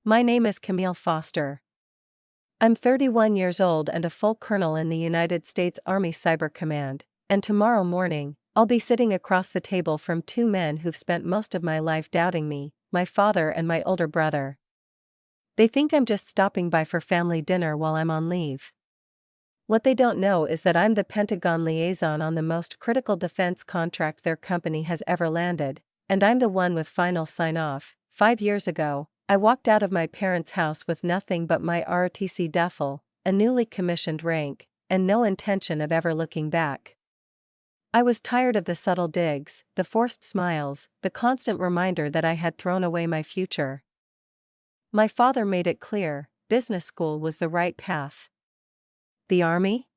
My name is Camille Foster. I'm 31 years old and a full colonel in the United States Army Cyber Command, and tomorrow morning, I'll be sitting across the table from two men who've spent most of my life doubting me, my father and my older brother. They think I'm just stopping by for family dinner while I'm on leave. What they don't know is that I'm the Pentagon liaison on the most critical defense contract their company has ever landed, and I'm the one with final sign-off. 5 years ago, I walked out of my parents' house with nothing but my ROTC duffel, a newly commissioned rank, and no intention of ever looking back. I was tired of the subtle digs, the forced smiles, the constant reminder that I had thrown away my future. My father made it clear, business school was the right path. The Army?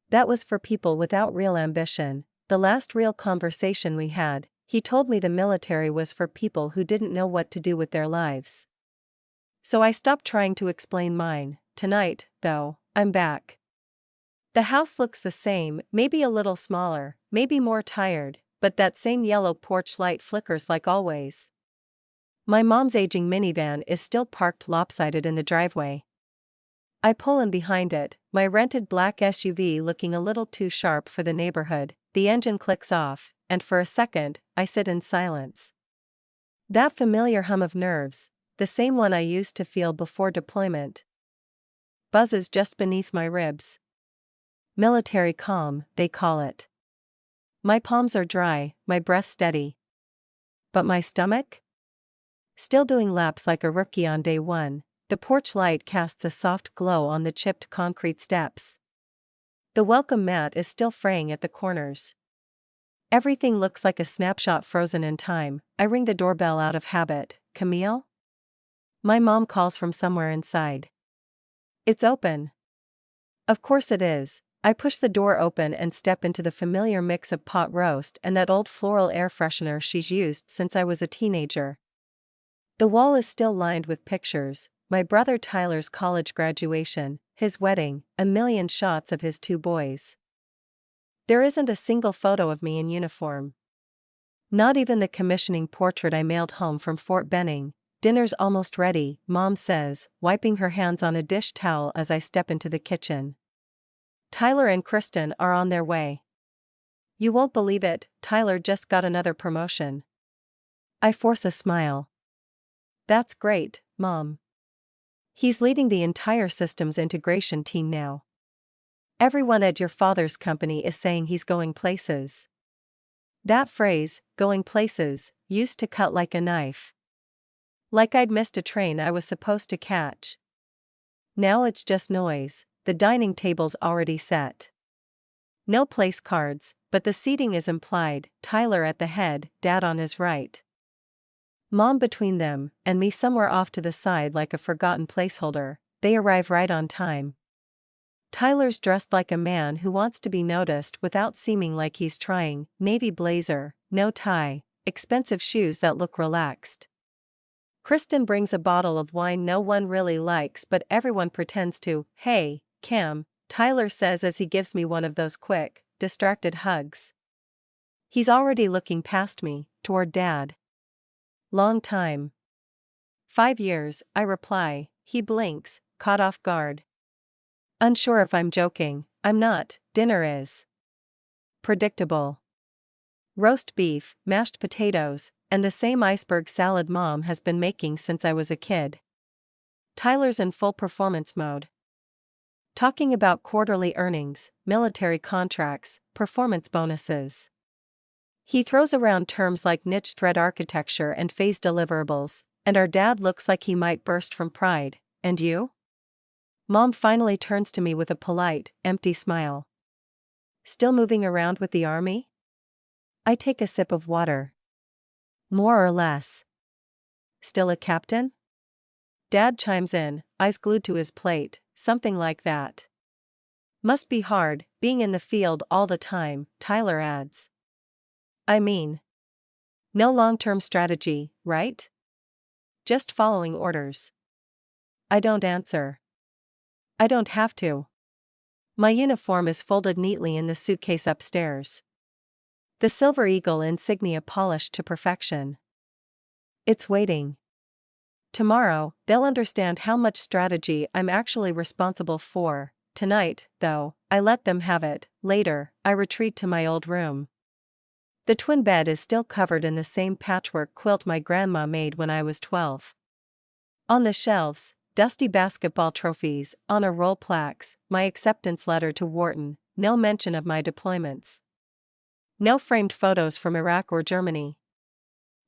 That was for people without real ambition. The last real conversation we had, he told me the military was for people who didn't know what to do with their lives. So I stopped trying to explain mine. Tonight, though, I'm back. The house looks the same, maybe a little smaller, maybe more tired, but that same yellow porch light flickers like always. My mom's aging minivan is still parked lopsided in the driveway. I pull in behind it, my rented black SUV looking a little too sharp for the neighborhood. The engine clicks off, and for a second, I sit in silence. That familiar hum of nerves, the same one I used to feel before deployment, buzzes just beneath my ribs. Military calm, they call it. My palms are dry, my breath steady. But my stomach? Still doing laps like a rookie on day one. The porch light casts a soft glow on the chipped concrete steps. The welcome mat is still fraying at the corners. Everything looks like a snapshot frozen in time. I ring the doorbell out of habit. Camille? My mom calls from somewhere inside. It's open. Of course it is. I push the door open and step into the familiar mix of pot roast and that old floral air freshener she's used since I was a teenager. The wall is still lined with pictures. My brother Tyler's college graduation, his wedding, a million shots of his two boys. There isn't a single photo of me in uniform. Not even the commissioning portrait I mailed home from Fort Benning. Dinner's almost ready, Mom says, wiping her hands on a dish towel as I step into the kitchen. Tyler and Kristen are on their way. You won't believe it, Tyler just got another promotion. I force a smile. That's great, Mom. He's leading the entire systems integration team now. Everyone at your father's company is saying he's going places. That phrase, going places, used to cut like a knife. Like I'd missed a train I was supposed to catch. Now it's just noise, the dining table's already set. No place cards, but the seating is implied, Tyler at the head, Dad on his right. Mom between them, and me somewhere off to the side like a forgotten placeholder. They arrive right on time. Tyler's dressed like a man who wants to be noticed without seeming like he's trying. Navy blazer, no tie, expensive shoes that look relaxed. Kristen brings a bottle of wine no one really likes but everyone pretends to. Hey, Cam, Tyler says as he gives me one of those quick, distracted hugs. He's already looking past me, toward Dad. Long time. 5 years, I reply. He blinks, caught off guard. Unsure if I'm joking. I'm not. Dinner is predictable. Roast beef, mashed potatoes, and the same iceberg salad Mom has been making since I was a kid. Tyler's in full performance mode. Talking about quarterly earnings, military contracts, performance bonuses. He throws around terms like niche thread architecture and phase deliverables, and our dad looks like he might burst from pride. And you? Mom finally turns to me with a polite, empty smile. Still moving around with the Army? I take a sip of water. More or less. Still a captain? Dad chimes in, eyes glued to his plate, something like that. Must be hard, being in the field all the time, Tyler adds. I mean, no long-term strategy, right? Just following orders. I don't answer. I don't have to. My uniform is folded neatly in the suitcase upstairs. The Silver Eagle insignia polished to perfection. It's waiting. Tomorrow, they'll understand how much strategy I'm actually responsible for. Tonight, though, I let them have it. Later, I retreat to my old room. The twin bed is still covered in the same patchwork quilt my grandma made when I was 12. On the shelves, dusty basketball trophies, honor roll plaques, my acceptance letter to Wharton, no mention of my deployments. No framed photos from Iraq or Germany.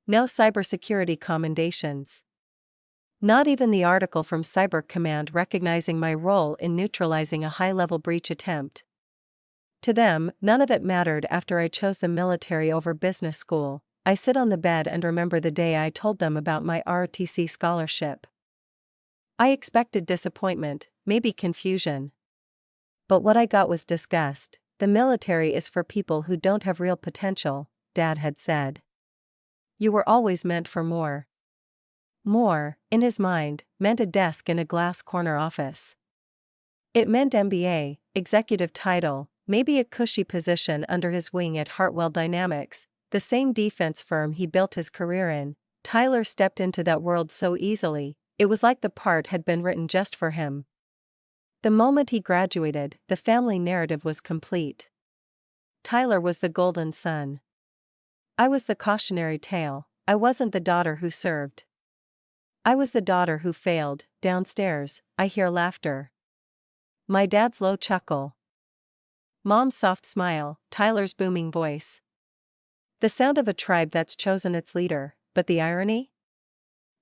No cybersecurity commendations. Not even the article from Cyber Command recognizing my role in neutralizing a high-level breach attempt. To them, none of it mattered after I chose the military over business school. I sit on the bed and remember the day I told them about my ROTC scholarship. I expected disappointment, maybe confusion. But what I got was disgust. The military is for people who don't have real potential, Dad had said. You were always meant for more. More, in his mind, meant a desk in a glass corner office. It meant MBA, executive title, maybe a cushy position under his wing at Hartwell Dynamics, the same defense firm he built his career in. Tyler stepped into that world so easily, it was like the part had been written just for him. The moment he graduated, the family narrative was complete. Tyler was the golden son. I was the cautionary tale. I wasn't the daughter who served. I was the daughter who failed. Downstairs, I hear laughter. My dad's low chuckle. Mom's soft smile, Tyler's booming voice. The sound of a tribe that's chosen its leader, but the irony?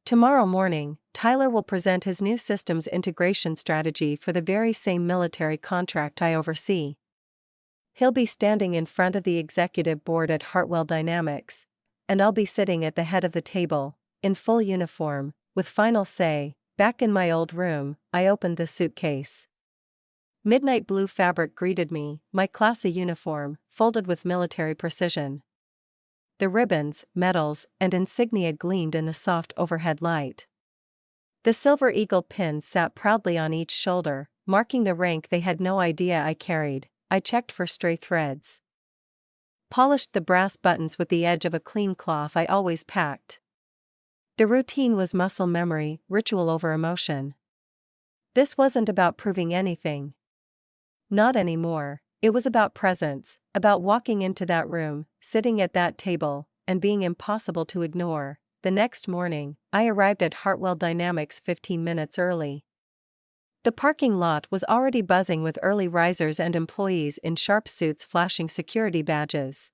Tomorrow morning, Tyler will present his new systems integration strategy for the very same military contract I oversee. He'll be standing in front of the executive board at Hartwell Dynamics, and I'll be sitting at the head of the table, in full uniform, with final say. Back in my old room, I opened the suitcase. Midnight blue fabric greeted me, my classy uniform, folded with military precision. The ribbons, medals, and insignia gleamed in the soft overhead light. The silver eagle pins sat proudly on each shoulder, marking the rank they had no idea I carried. I checked for stray threads. Polished the brass buttons with the edge of a clean cloth I always packed. The routine was muscle memory, ritual over emotion. This wasn't about proving anything. Not anymore. It was about presence, about walking into that room, sitting at that table, and being impossible to ignore. The next morning, I arrived at Hartwell Dynamics 15 minutes early. The parking lot was already buzzing with early risers and employees in sharp suits flashing security badges.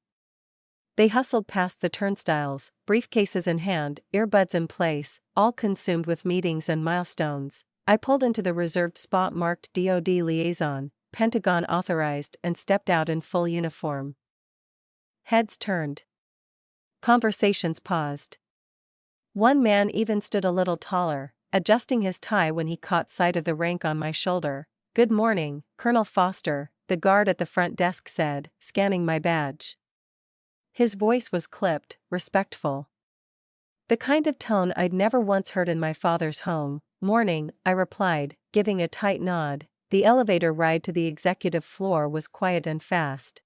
They hustled past the turnstiles, briefcases in hand, earbuds in place, all consumed with meetings and milestones. I pulled into the reserved spot marked DoD Liaison, Pentagon authorized, and stepped out in full uniform. Heads turned. Conversations paused. One man even stood a little taller, adjusting his tie when he caught sight of the rank on my shoulder. "Good morning, Colonel Foster," the guard at the front desk said, scanning my badge. His voice was clipped, respectful. The kind of tone I'd never once heard in my father's home. "Morning," I replied, giving a tight nod. The elevator ride to the executive floor was quiet and fast.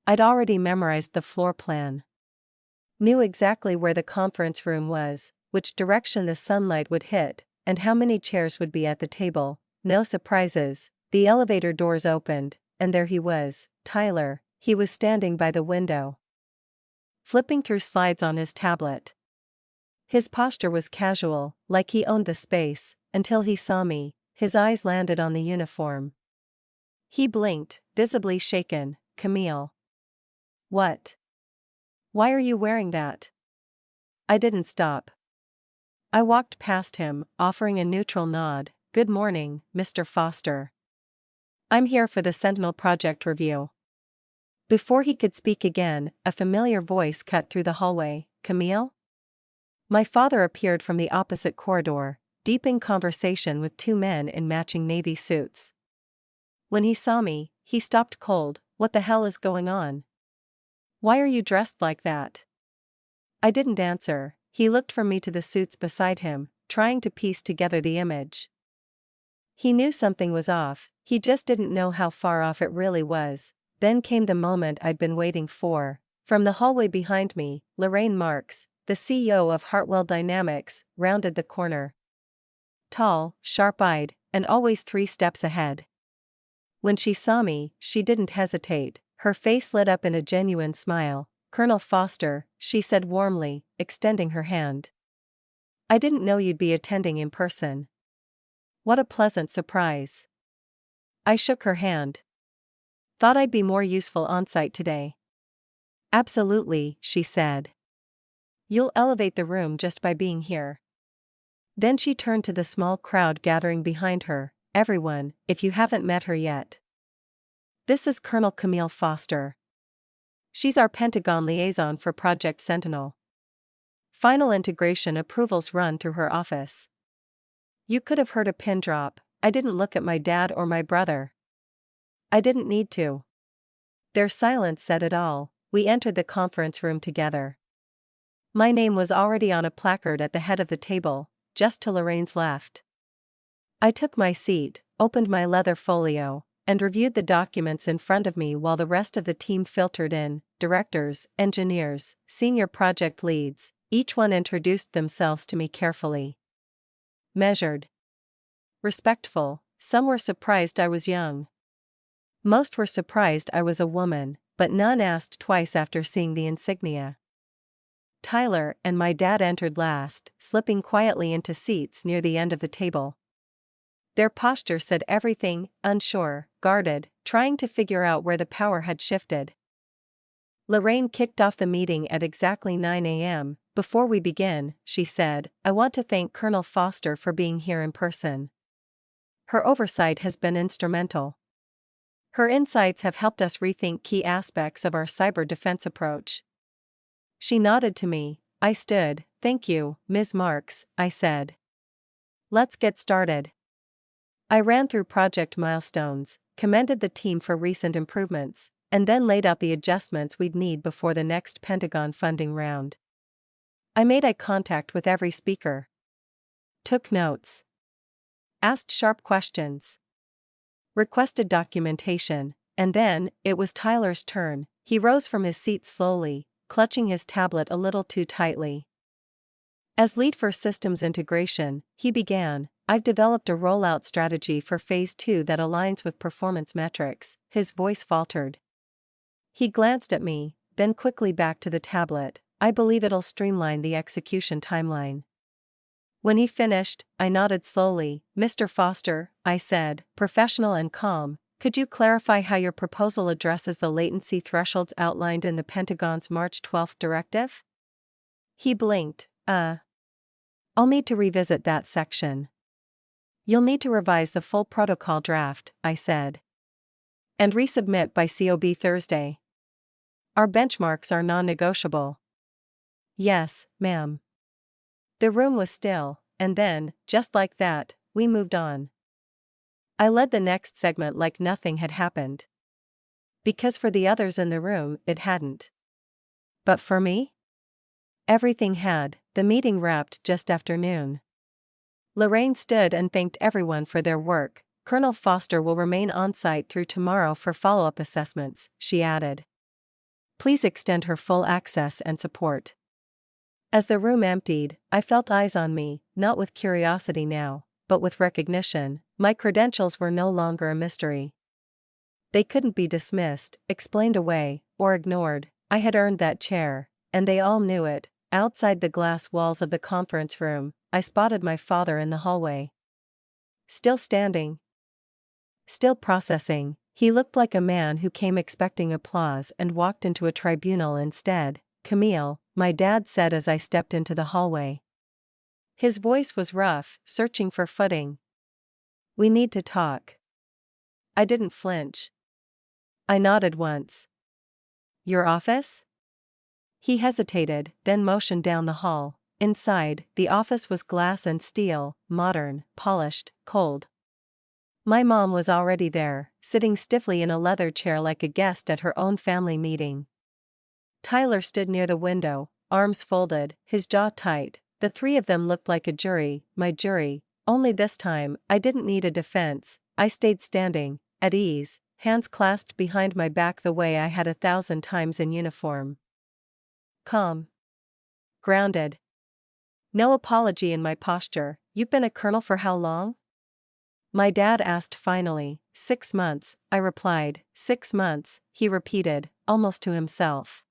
I'd already memorized the floor plan. Knew exactly where the conference room was, which direction the sunlight would hit, and how many chairs would be at the table. No surprises. The elevator doors opened, and there he was, Tyler. He was standing by the window, flipping through slides on his tablet. His posture was casual, like he owned the space, until he saw me. His eyes landed on the uniform. He blinked, visibly shaken. "Camille. What? Why are you wearing that?" I didn't stop. I walked past him, offering a neutral nod. "Good morning, Mr. Foster. I'm here for the Sentinel Project review." Before he could speak again, a familiar voice cut through the hallway. "Camille?" My father appeared from the opposite corridor, deep in conversation with two men in matching navy suits. When he saw me, he stopped cold. "What the hell is going on? Why are you dressed like that?" I didn't answer. He looked from me to the suits beside him, trying to piece together the image. He knew something was off, he just didn't know how far off it really was. Then came the moment I'd been waiting for. From the hallway behind me, Lorraine Marks, the CEO of Hartwell Dynamics, rounded the corner. Tall, sharp-eyed, and always 3 steps ahead. When she saw me, she didn't hesitate, her face lit up in a genuine smile. "Colonel Foster," she said warmly, extending her hand. "I didn't know you'd be attending in person." "What a pleasant surprise." I shook her hand. "Thought I'd be more useful on-site today." "Absolutely," she said. "You'll elevate the room just by being here." Then she turned to the small crowd gathering behind her. "Everyone, if you haven't met her yet. This is Colonel Camille Foster. She's our Pentagon liaison for Project Sentinel. Final integration approvals run through her office." You could have heard a pin drop. I didn't look at my dad or my brother. I didn't need to. Their silence said it all. We entered the conference room together. My name was already on a placard at the head of the table, just to Lorraine's left. I took my seat, opened my leather folio, and reviewed the documents in front of me while the rest of the team filtered in. Directors, engineers, senior project leads, each one introduced themselves to me carefully. Measured. Respectful. Some were surprised I was young. Most were surprised I was a woman, but none asked twice after seeing the insignia. Tyler and my dad entered last, slipping quietly into seats near the end of the table. Their posture said everything, unsure, guarded, trying to figure out where the power had shifted. Lorraine kicked off the meeting at exactly 9 a.m. "Before we begin," she said, "I want to thank Colonel Foster for being here in person. Her oversight has been instrumental. Her insights have helped us rethink key aspects of our cyber defense approach." She nodded to me. I stood. "Thank you, Ms. Marks," I said. "Let's get started." I ran through project milestones, commended the team for recent improvements, and then laid out the adjustments we'd need before the next Pentagon funding round. I made eye contact with every speaker. Took notes. Asked sharp questions. Requested documentation, and then, it was Tyler's turn. He rose from his seat slowly, clutching his tablet a little too tightly. As lead for systems integration, he began, "I've developed a rollout strategy for Phase 2 that aligns with performance metrics." His voice faltered. He glanced at me, then quickly back to the tablet. "I believe it'll streamline the execution timeline." When he finished, I nodded slowly. "Mr. Foster," I said, professional and calm, "could you clarify how your proposal addresses the latency thresholds outlined in the Pentagon's March 12 directive?" He blinked. I'll need to revisit that section." "You'll need to revise the full protocol draft," I said. "And resubmit by COB Thursday. Our benchmarks are non-negotiable." "Yes, ma'am." The room was still, and then, just like that, we moved on. I led the next segment like nothing had happened. Because for the others in the room, it hadn't. But for me? Everything had. The meeting wrapped just after noon. Lorraine stood and thanked everyone for their work. "Colonel Foster will remain on-site through tomorrow for follow-up assessments," she added. "Please extend her full access and support." As the room emptied, I felt eyes on me, not with curiosity now, but with recognition. My credentials were no longer a mystery. They couldn't be dismissed, explained away, or ignored. I had earned that chair, and they all knew it. Outside the glass walls of the conference room, I spotted my father in the hallway. Still standing. Still processing. He looked like a man who came expecting applause and walked into a tribunal instead. "Camille," my dad said as I stepped into the hallway. His voice was rough, searching for footing. "We need to talk." I didn't flinch. I nodded once. "Your office?" He hesitated, then motioned down the hall. Inside, the office was glass and steel, modern, polished, cold. My mom was already there, sitting stiffly in a leather chair like a guest at her own family meeting. Tyler stood near the window, arms folded, his jaw tight. The three of them looked like a jury, my jury, only this time, I didn't need a defense. I stayed standing, at ease, hands clasped behind my back the way I had 1,000 times in uniform. Calm. Grounded. No apology in my posture. You've been a colonel for how long? My dad asked finally. 6 months, I replied. 6 months, he repeated, almost to himself.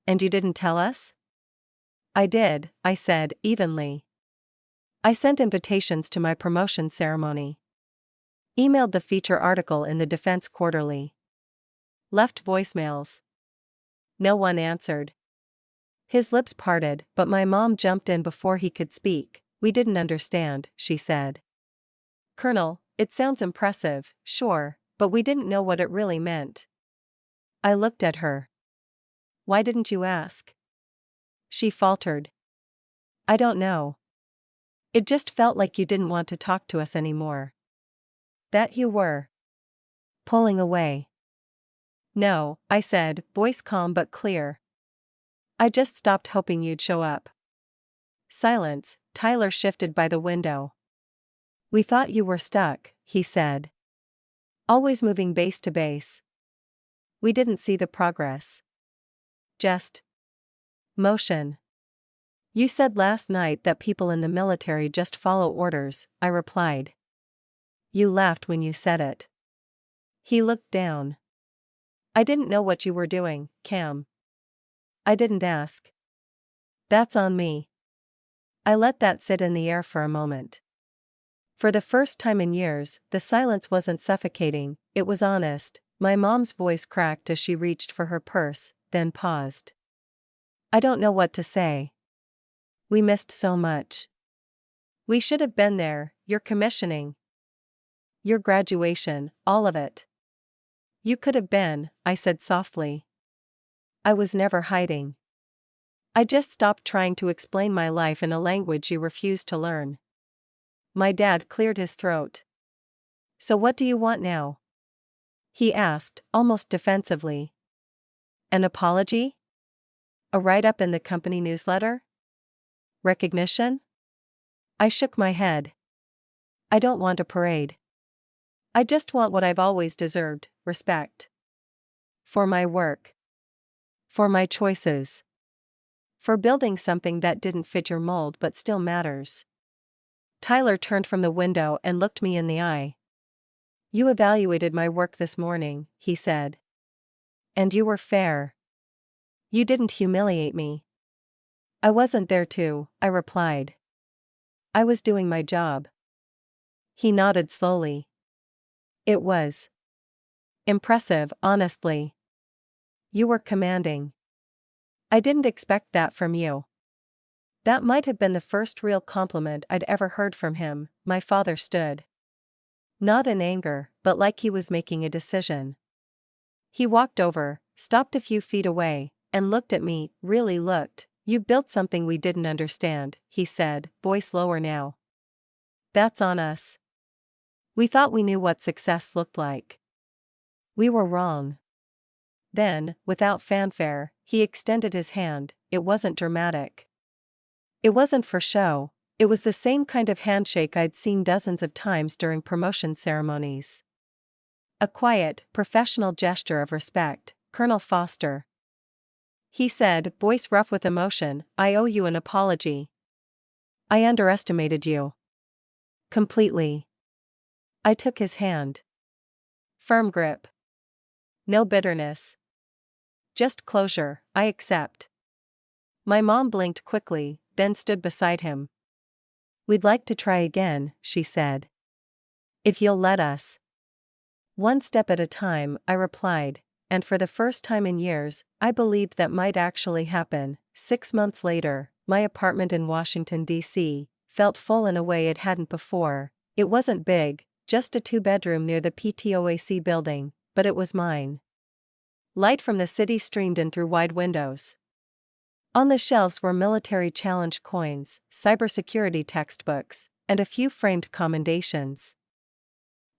And you didn't tell us? I did, I said, evenly. I sent invitations to my promotion ceremony. Emailed the feature article in the Defense Quarterly. Left voicemails. No one answered. His lips parted, but my mom jumped in before he could speak. We didn't understand, she said. Colonel, it sounds impressive, sure, but we didn't know what it really meant. I looked at her. Why didn't you ask? She faltered. I don't know. It just felt like you didn't want to talk to us anymore. That you were pulling away. No, I said, voice calm but clear. I just stopped hoping you'd show up. Silence. Tyler shifted by the window. We thought you were stuck, he said. Always moving base to base. We didn't see the progress. Just motion. You said last night that people in the military just follow orders, I replied. You laughed when you said it. He looked down. I didn't know what you were doing, Cam. I didn't ask. That's on me. I let that sit in the air for a moment. For the first time in years, the silence wasn't suffocating, it was honest. My mom's voice cracked as she reached for her purse, then paused. I don't know what to say. We missed so much. We should have been there, your commissioning. Your graduation, all of it. You could have been, I said softly. I was never hiding. I just stopped trying to explain my life in a language you refused to learn. My dad cleared his throat. So what do you want now? He asked, almost defensively. An apology? A write-up in the company newsletter? Recognition? I shook my head. I don't want a parade. I just want what I've always deserved, respect. For my work. For my choices. For building something that didn't fit your mold but still matters. Tyler turned from the window and looked me in the eye. You evaluated my work this morning, he said. And you were fair. You didn't humiliate me. I wasn't there to, I replied. I was doing my job. He nodded slowly. It was impressive, honestly. You were commanding. I didn't expect that from you. That might have been the first real compliment I'd ever heard from him. My father stood. Not in anger, but like he was making a decision. He walked over, stopped a few feet away, and looked at me, really looked. You built something we didn't understand, he said, voice lower now. That's on us. We thought we knew what success looked like. We were wrong. Then, without fanfare, he extended his hand. It wasn't dramatic. It wasn't for show. It was the same kind of handshake I'd seen dozens of times during promotion ceremonies. A quiet, professional gesture of respect. Colonel Foster. He said, voice rough with emotion, I owe you an apology. I underestimated you. Completely. I took his hand. Firm grip. No bitterness. Just closure, I accept. My mom blinked quickly, then stood beside him. We'd like to try again, she said. If you'll let us. One step at a time, I replied, and for the first time in years, I believed that might actually happen. 6 months later, my apartment in Washington, D.C., felt full in a way it hadn't before. It wasn't big, just a 2-bedroom near the PTOAC building, but it was mine. Light from the city streamed in through wide windows. On the shelves were military challenge coins, cybersecurity textbooks, and a few framed commendations.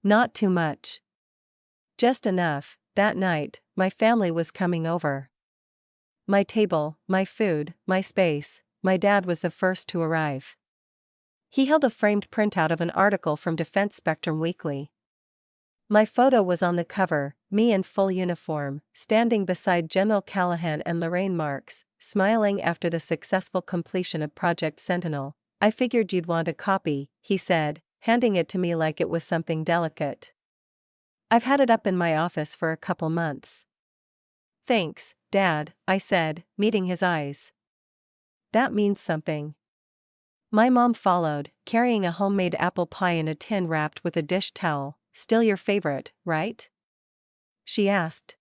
Not too much. Just enough. That night, my family was coming over. My table, my food, my space. My dad was the first to arrive. He held a framed printout of an article from Defense Spectrum Weekly. My photo was on the cover, me in full uniform, standing beside General Callahan and Lorraine Marks, smiling after the successful completion of Project Sentinel. "I figured you'd want a copy," he said, handing it to me like it was something delicate. "I've had it up in my office for a couple months." "Thanks, Dad," I said, meeting his eyes. "That means something." My mom followed, carrying a homemade apple pie in a tin wrapped with a dish towel. "Still your favorite, right?" she asked.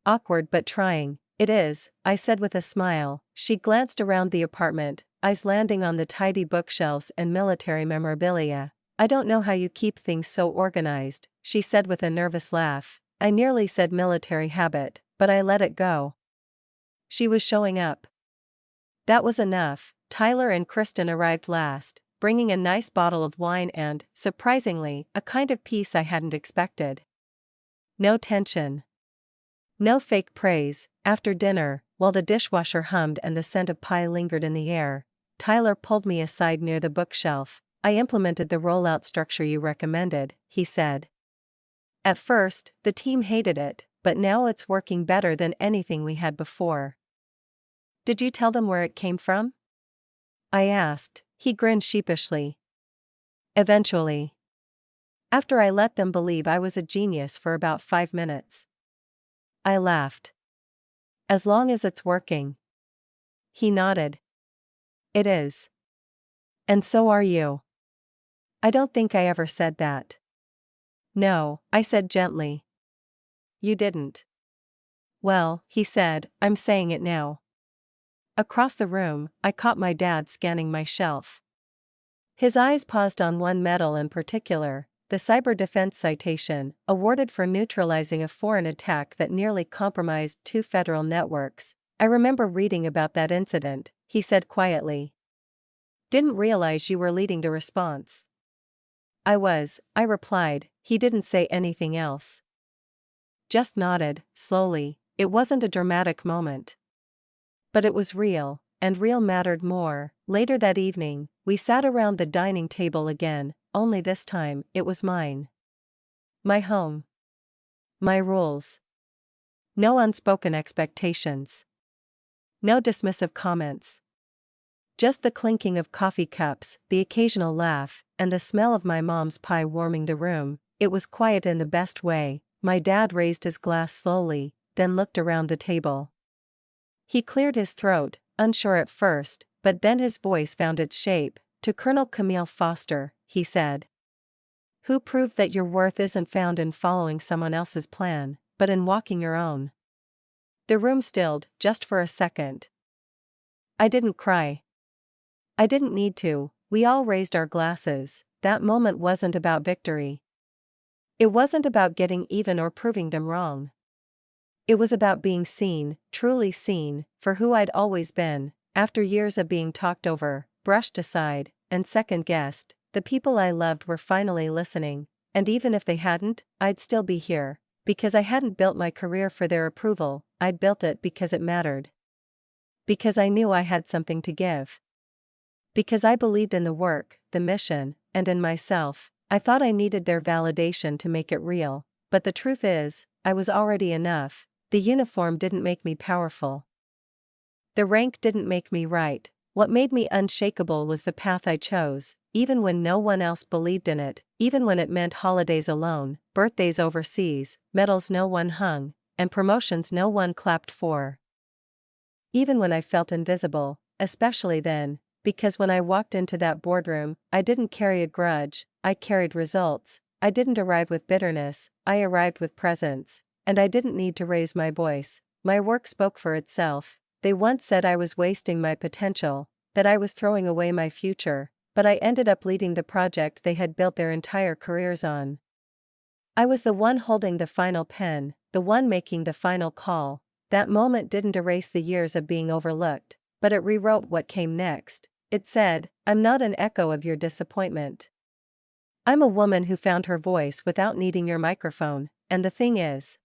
"Awkward but trying." "It is," I said with a smile. She glanced around the apartment, eyes landing on the tidy bookshelves and military memorabilia. "I don't know how you keep things so organized," she said with a nervous laugh. I nearly said military habit, but I let it go. She was showing up. That was enough. Tyler and Kristen arrived last, bringing a nice bottle of wine and, surprisingly, a kind of peace I hadn't expected. No tension. No fake praise. After dinner, while the dishwasher hummed and the scent of pie lingered in the air, Tyler pulled me aside near the bookshelf. "I implemented the rollout structure you recommended," he said. "At first, the team hated it, but now it's working better than anything we had before." "Did you tell them where it came from?" I asked. He grinned sheepishly. "Eventually. After I let them believe I was a genius for about 5 minutes." I laughed. "As long as it's working." He nodded. "It is. And so are you." "I don't think I ever said that." "No," I said gently. "You didn't." "Well," he said, "I'm saying it now." Across the room, I caught my dad scanning my shelf. His eyes paused on one medal in particular, the Cyber Defense Citation, awarded for neutralizing a foreign attack that nearly compromised 2 federal networks. "I remember reading about that incident," he said quietly. "Didn't realize you were leading the response." "I was," I replied. He didn't say anything else. Just nodded, slowly. It wasn't a dramatic moment. But it was real, and real mattered more. Later that evening, we sat around the dining table again, only this time, it was mine. My home. My rules. No unspoken expectations. No dismissive comments. Just the clinking of coffee cups, the occasional laugh, and the smell of my mom's pie warming the room. It was quiet in the best way. My dad raised his glass slowly, then looked around the table. He cleared his throat, unsure at first, but then his voice found its shape. "To Colonel Camille Foster," he said. "Who proved that your worth isn't found in following someone else's plan, but in walking your own." The room stilled, just for a second. I didn't cry. I didn't need to. We all raised our glasses. That moment wasn't about victory. It wasn't about getting even or proving them wrong. It was about being seen, truly seen, for who I'd always been. After years of being talked over, brushed aside, and second-guessed, the people I loved were finally listening, and even if they hadn't, I'd still be here. Because I hadn't built my career for their approval, I'd built it because it mattered. Because I knew I had something to give. Because I believed in the work, the mission, and in myself. I thought I needed their validation to make it real, but the truth is, I was already enough. The uniform didn't make me powerful. The rank didn't make me right. What made me unshakable was the path I chose, even when no one else believed in it, even when it meant holidays alone, birthdays overseas, medals no one hung, and promotions no one clapped for. Even when I felt invisible, especially then, because when I walked into that boardroom, I didn't carry a grudge, I carried results. I didn't arrive with bitterness, I arrived with presence. And I didn't need to raise my voice. My work spoke for itself. They once said I was wasting my potential, that I was throwing away my future, but I ended up leading the project they had built their entire careers on. I was the one holding the final pen, the one making the final call. That moment didn't erase the years of being overlooked, but it rewrote what came next. It said, "I'm not an echo of your disappointment. I'm a woman who found her voice without needing your microphone, and the thing is,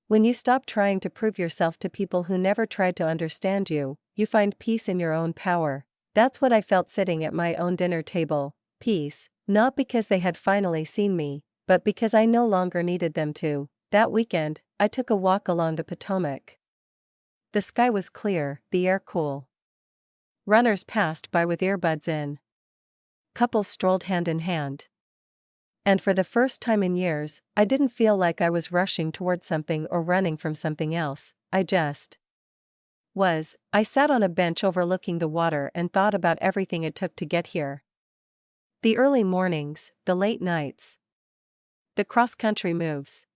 when you stop trying to prove yourself to people who never tried to understand you, you find peace in your own power." That's what I felt sitting at my own dinner table. Peace, not because they had finally seen me, but because I no longer needed them to. That weekend, I took a walk along the Potomac. The sky was clear, the air cool. Runners passed by with earbuds in. Couples strolled hand in hand. And for the first time in years, I didn't feel like I was rushing toward something or running from something else. I just was. I sat on a bench overlooking the water and thought about everything it took to get here. The early mornings, the late nights, the cross-country moves,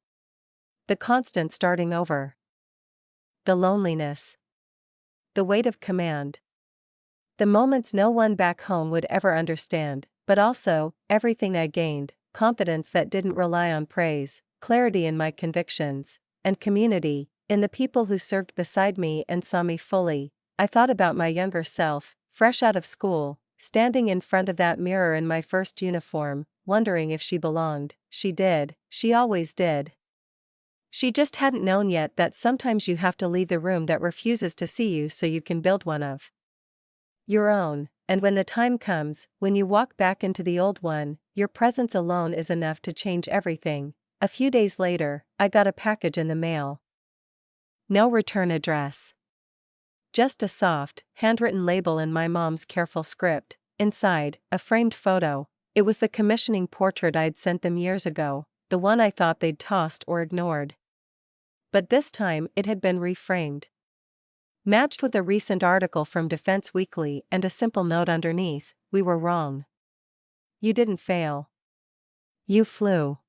the constant starting over, the loneliness, the weight of command, the moments no one back home would ever understand, but also, everything I gained, confidence that didn't rely on praise, clarity in my convictions, and community, in the people who served beside me and saw me fully. I thought about my younger self, fresh out of school, standing in front of that mirror in my first uniform, wondering if she belonged. She did, she always did. She just hadn't known yet that sometimes you have to leave the room that refuses to see you so you can build one of your own, and when the time comes, when you walk back into the old one, your presence alone is enough to change everything. A few days later, I got a package in the mail. No return address. Just a soft, handwritten label in my mom's careful script. Inside, a framed photo. It was the commissioning portrait I'd sent them years ago, the one I thought they'd tossed or ignored. But this time it had been reframed. Matched with a recent article from Defense Weekly and a simple note underneath: "We were wrong. You didn't fail. You flew."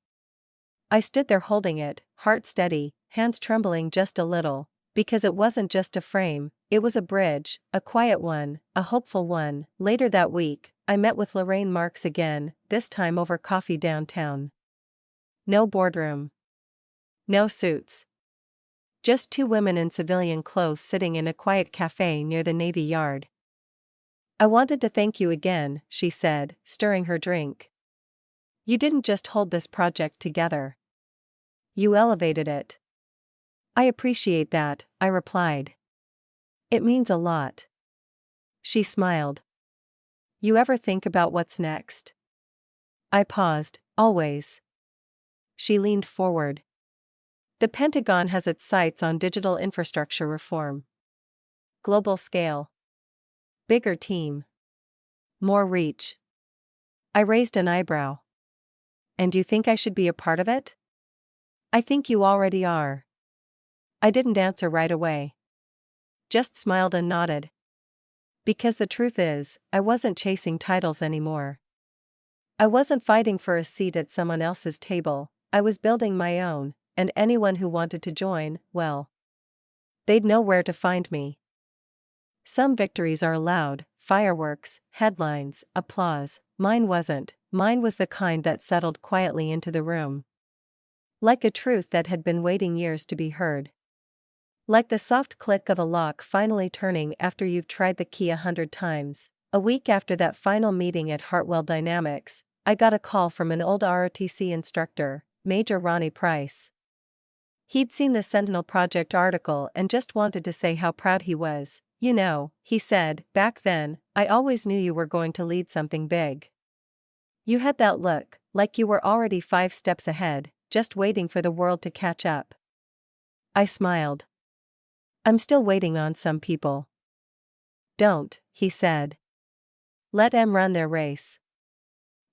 I stood there holding it, heart steady, hands trembling just a little, because it wasn't just a frame, it was a bridge, a quiet one, a hopeful one. Later that week, I met with Lorraine Marks again, this time over coffee downtown. No boardroom. No suits. Just two women in civilian clothes sitting in a quiet cafe near the Navy Yard. "I wanted to thank you again," she said, stirring her drink. "You didn't just hold this project together. You elevated it." "I appreciate that," I replied. "It means a lot." She smiled. "You ever think about what's next?" I paused. "Always." She leaned forward. "The Pentagon has its sights on digital infrastructure reform. Global scale. Bigger team. More reach." I raised an eyebrow. "And you think I should be a part of it?" "I think you already are." I didn't answer right away. Just smiled and nodded. Because the truth is, I wasn't chasing titles anymore. I wasn't fighting for a seat at someone else's table. I was building my own, and anyone who wanted to join, well, they'd know where to find me. Some victories are loud, fireworks, headlines, applause. Mine wasn't. Mine was the kind that settled quietly into the room. Like a truth that had been waiting years to be heard. Like the soft click of a lock finally turning after you've tried the key 100 times. A week after that final meeting at Hartwell Dynamics, I got a call from an old ROTC instructor, Major Ronnie Price. He'd seen the Sentinel Project article and just wanted to say how proud he was. "You know," he said, "back then, I always knew you were going to lead something big. You had that look, like you were already 5 steps ahead, just waiting for the world to catch up." I smiled. "I'm still waiting on some people." "Don't," he said. "Let them run their race.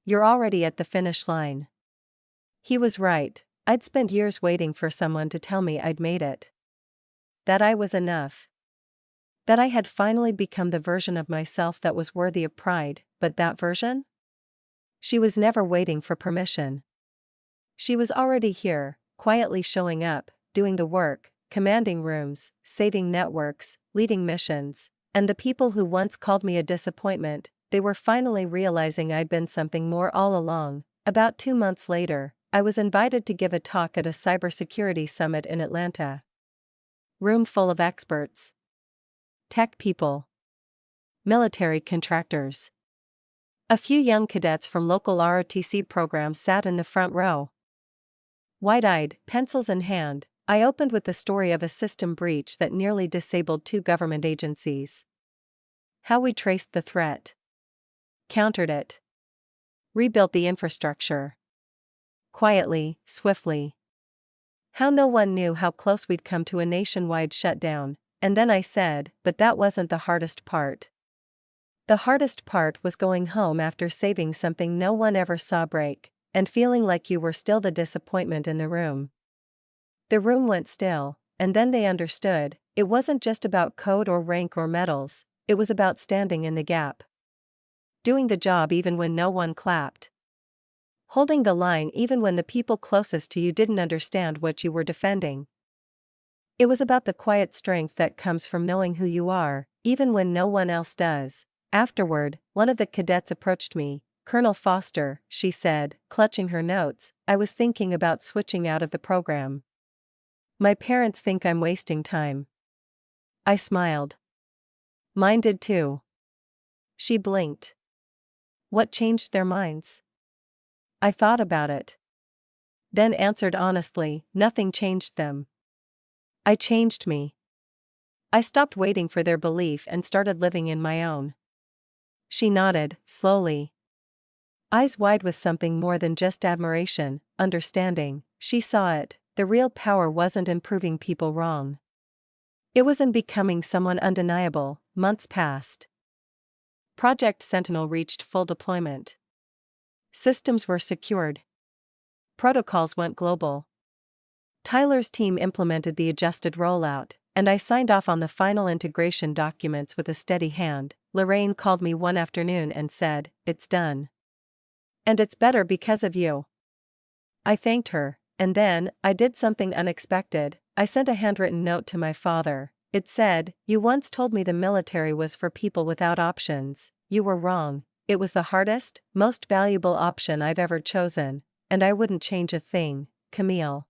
You're already at the finish line." He was right. I'd spent years waiting for someone to tell me I'd made it. That I was enough. That I had finally become the version of myself that was worthy of pride, but that version? She was never waiting for permission. She was already here, quietly showing up, doing the work, commanding rooms, saving networks, leading missions, and the people who once called me a disappointment, they were finally realizing I'd been something more all along. About 2 months later, I was invited to give a talk at a cybersecurity summit in Atlanta. Room full of experts. Tech people. Military contractors. A few young cadets from local ROTC programs sat in the front row. Wide-eyed, pencils in hand, I opened with the story of a system breach that nearly disabled 2 government agencies. How we traced the threat. Countered it. Rebuilt the infrastructure. quietly, swiftly. How no one knew how close we'd come to a nationwide shutdown, and then I said, but that wasn't the hardest part. The hardest part was going home after saving something no one ever saw break, and feeling like you were still the disappointment in the room. The room went still, and then they understood, it wasn't just about code or rank or medals, it was about standing in the gap. Doing the job even when no one clapped. Holding the line even when the people closest to you didn't understand what you were defending. It was about the quiet strength that comes from knowing who you are, even when no one else does. Afterward, one of the cadets approached me. "Colonel Foster," she said, clutching her notes, "I was thinking about switching out of the program. My parents think I'm wasting time." I smiled. "Mine did too." She blinked. "What changed their minds?" I thought about it. Then answered honestly, "Nothing changed them. I changed me. I stopped waiting for their belief and started living in my own." She nodded, slowly. Eyes wide with something more than just admiration, understanding. She saw it. The real power wasn't in proving people wrong. It was in becoming someone undeniable. Months passed. Project Sentinel reached full deployment. Systems were secured. Protocols went global. Tyler's team implemented the adjusted rollout, and I signed off on the final integration documents with a steady hand. Lorraine called me one afternoon and said, "It's done. And it's better because of you." I thanked her, and then, I did something unexpected. I sent a handwritten note to my father. It said, "You once told me the military was for people without options. You were wrong. It was the hardest, most valuable option I've ever chosen, and I wouldn't change a thing, Camille."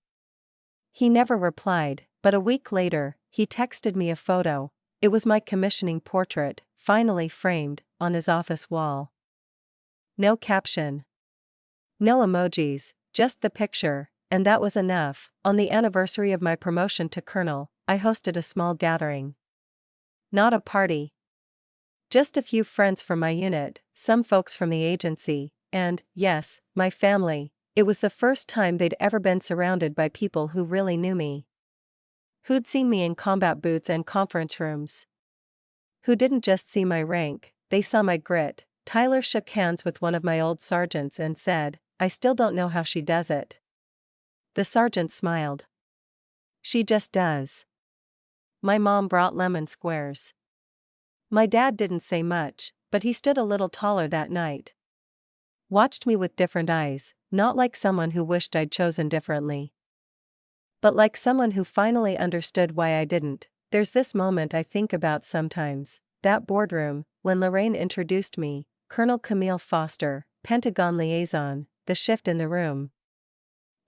He never replied, but a week later, he texted me a photo. It was my commissioning portrait, finally framed, on his office wall. No caption. No emojis, just the picture, and that was enough. On the anniversary of my promotion to colonel, I hosted a small gathering. Not a party. Just a few friends from my unit, some folks from the agency, and, yes, my family. It was the first time they'd ever been surrounded by people who really knew me. Who'd seen me in combat boots and conference rooms. Who didn't just see my rank, they saw my grit. Tyler shook hands with one of my old sergeants and said, "I still don't know how she does it." The sergeant smiled. "She just does." My mom brought lemon squares. My dad didn't say much, but he stood a little taller that night. Watched me with different eyes, not like someone who wished I'd chosen differently, but like someone who finally understood why I didn't. There's this moment I think about sometimes, that boardroom, when Lorraine introduced me, Colonel Camille Foster, Pentagon liaison, the shift in the room.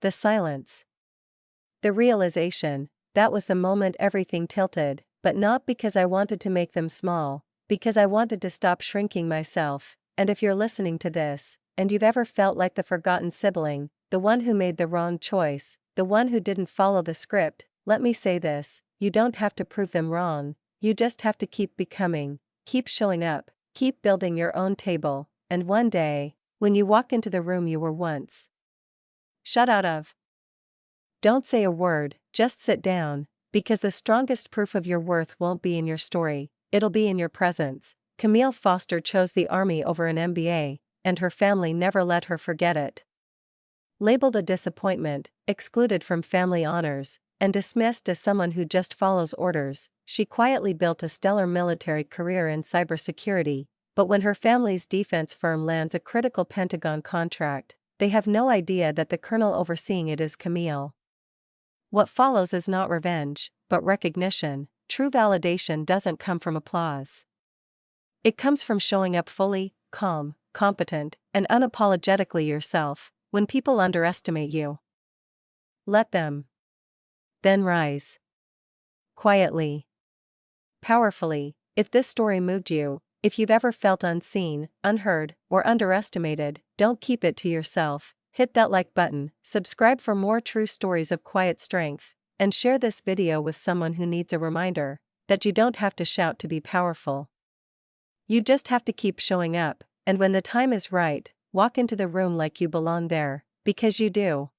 The silence. The realization, that was the moment everything tilted, but not because I wanted to make them small, because I wanted to stop shrinking myself. And if you're listening to this, and you've ever felt like the forgotten sibling, the one who made the wrong choice, the one who didn't follow the script, let me say this, you don't have to prove them wrong, you just have to keep becoming, keep showing up, keep building your own table, and one day, when you walk into the room you were once shut out of, don't say a word, just sit down, because the strongest proof of your worth won't be in your story, it'll be in your presence. Camille Foster chose the Army over an MBA, and her family never let her forget it. Labeled a disappointment, excluded from family honors, and dismissed as someone who just follows orders, she quietly built a stellar military career in cybersecurity. But when her family's defense firm lands a critical Pentagon contract, they have no idea that the colonel overseeing it is Camille. What follows is not revenge, but recognition. True validation doesn't come from applause. It comes from showing up fully, calm, competent, and unapologetically yourself. When people underestimate you, let them. Then rise. Quietly. Powerfully. If this story moved you, if you've ever felt unseen, unheard, or underestimated, don't keep it to yourself. Hit that like button, subscribe for more true stories of quiet strength, and share this video with someone who needs a reminder that you don't have to shout to be powerful. You just have to keep showing up, and when the time is right, walk into the room like you belong there. Because you do.